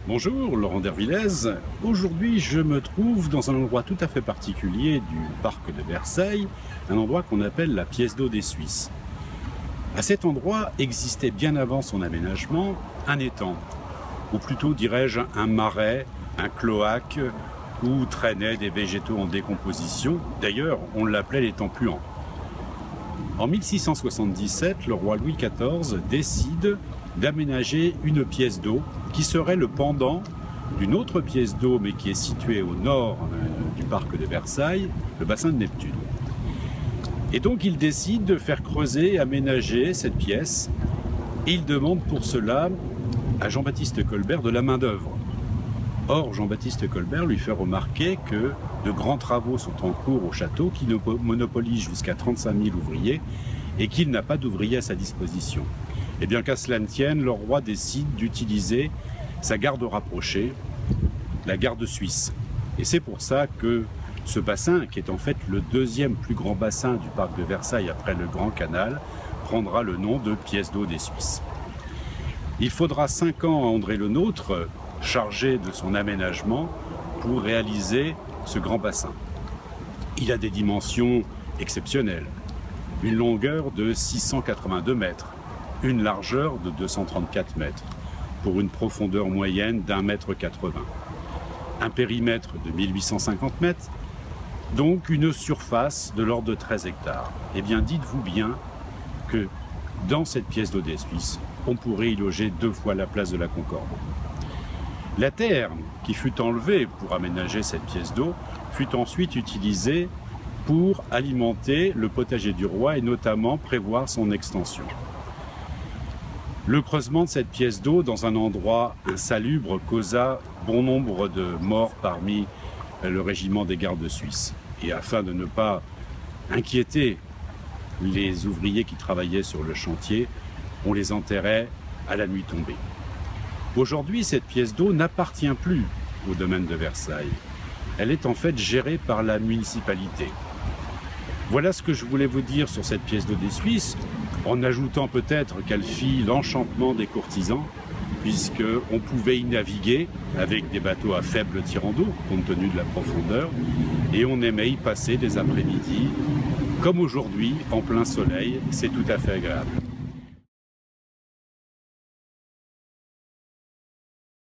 Bonjour, Laurent Dervillez. Aujourd'hui, je me trouve dans un endroit tout à fait particulier du parc de Versailles, un endroit qu'on appelle la pièce d'eau des Suisses. À cet endroit existait bien avant son aménagement un étang, ou plutôt dirais-je un marais, un cloaque, où traînaient des végétaux en décomposition. D'ailleurs, on l'appelait l'étang Puant. En 1677, le roi Louis XIV décide d'aménager une pièce d'eau qui serait le pendant d'une autre pièce d'eau, mais qui est située au nord du parc de Versailles, le bassin de Neptune. Et donc il décide de faire creuser et aménager cette pièce, et il demande pour cela à Jean-Baptiste Colbert de la main-d'œuvre. Or, Jean-Baptiste Colbert lui fait remarquer que de grands travaux sont en cours au château qui monopolisent jusqu'à 35 000 ouvriers et qu'il n'a pas d'ouvriers à sa disposition. Et bien qu'à cela ne tienne, le roi décide d'utiliser sa garde rapprochée, la garde suisse. Et c'est pour ça que ce bassin, qui est en fait le deuxième plus grand bassin du parc de Versailles après le Grand Canal, prendra le nom de pièce d'eau des Suisses. Il faudra 5 ans à André Le Nôtre, chargé de son aménagement, pour réaliser ce grand bassin. Il a des dimensions exceptionnelles. Une longueur de 682 mètres, une largeur de 234 mètres, pour une profondeur moyenne d'1,80 m. Un périmètre de 1850 mètres, donc une surface de l'ordre de 13 hectares. Eh bien, dites-vous bien que dans cette pièce d'eau des Suisses, on pourrait y loger 2 fois la place de la Concorde. La terre qui fut enlevée pour aménager cette pièce d'eau fut ensuite utilisée pour alimenter le potager du roi et notamment prévoir son extension. Le creusement de cette pièce d'eau dans un endroit insalubre causa bon nombre de morts parmi le régiment des gardes suisses. Et afin de ne pas inquiéter les ouvriers qui travaillaient sur le chantier, on les enterrait à la nuit tombée. Aujourd'hui, cette pièce d'eau n'appartient plus au domaine de Versailles. Elle est en fait gérée par la municipalité. Voilà ce que je voulais vous dire sur cette pièce d'eau des Suisses, en ajoutant peut-être qu'elle fit l'enchantement des courtisans, puisqu'on pouvait y naviguer avec des bateaux à faible tirant d'eau, compte tenu de la profondeur, et on aimait y passer des après-midi, comme aujourd'hui, en plein soleil, c'est tout à fait agréable.